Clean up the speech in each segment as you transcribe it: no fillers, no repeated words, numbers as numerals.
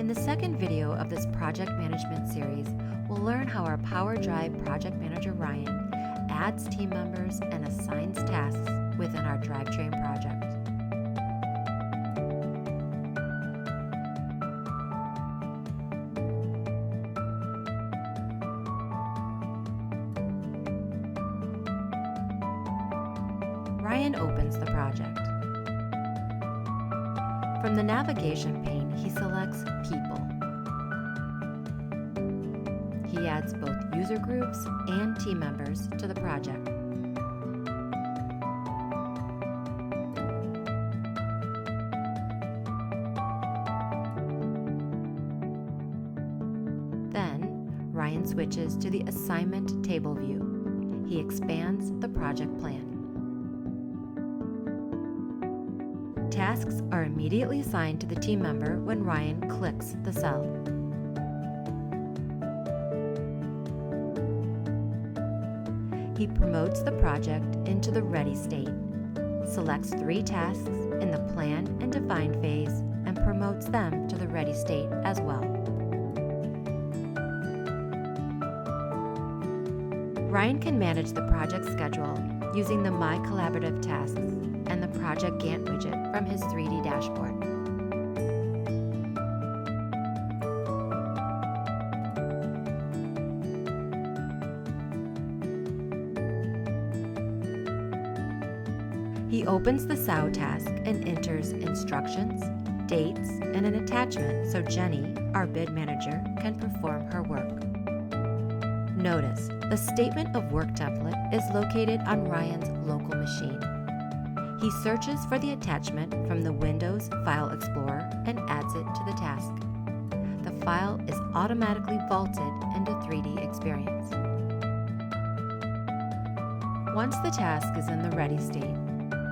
In the second video of this project management series, we'll learn how our POWeR DRIVE project manager Ryan adds team members and assigns tasks within our drivetrain project. Ryan opens the project. From the navigation pane, he selects People. He adds both user groups and team members to the project. Then, Ryan switches to the assignment table view. He expands the project plan. Tasks are immediately assigned to the team member when Ryan clicks the cell. He promotes the project into the ready state, selects 3 tasks in the plan and define phase, and promotes them to the ready state as well. Ryan can manage the project schedule using the My Collaborative Tasks and the Project Gantt widget from his 3D dashboard. He opens the SOW task and enters instructions, dates, and an attachment so Jenny, our bid manager, can perform her work. Notice, the statement of work template is located on Ryan's local machine. He searches for the attachment from the Windows File Explorer and adds it to the task. The file is automatically vaulted into 3DEXPERIENCE. Once the task is in the ready state,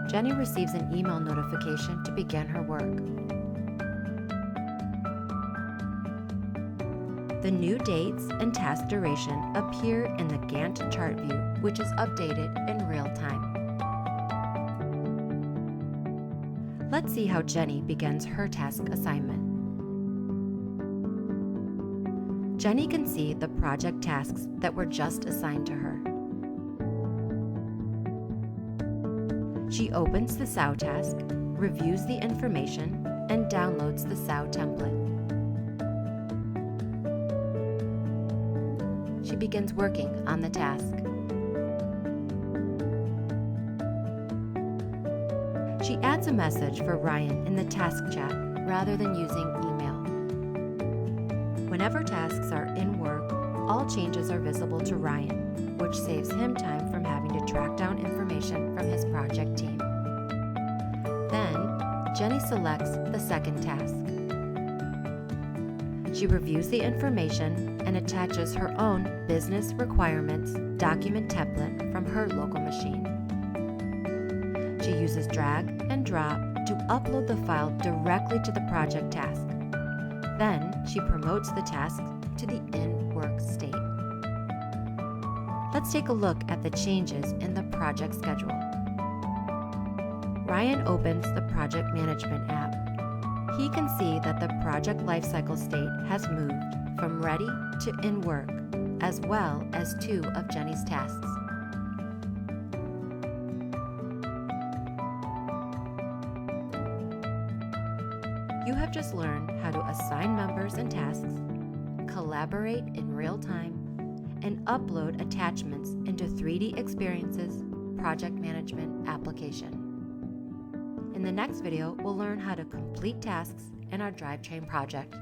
Jenny receives an email notification to begin her work. The new dates and task duration appear in the Gantt chart view, which is updated in real time. Let's see how Jenny begins her task assignment. Jenny can see the project tasks that were just assigned to her. She opens the SOW task, reviews the information, and downloads the SOW template. She begins working on the task. She adds a message for Ryan in the task chat rather than using email. Whenever tasks are in work, all changes are visible to Ryan, which saves him time from having to track down information from his project team. Then, Jenny selects the second task. She reviews the information and attaches her own business requirements document template from her local machine. She uses drag and drop to upload the file directly to the project task. Then, she promotes the task to the in-work state. Let's take a look at the changes in the project schedule. Ryan opens the project management app. He can see that the project lifecycle state has moved from ready to in work, as well as 2 of Jenny's tasks. You have just learned how to assign members and tasks, collaborate in real time, and upload attachments into 3DEXPERIENCE's project management application. In the next video, we'll learn how to complete tasks in our drivetrain project.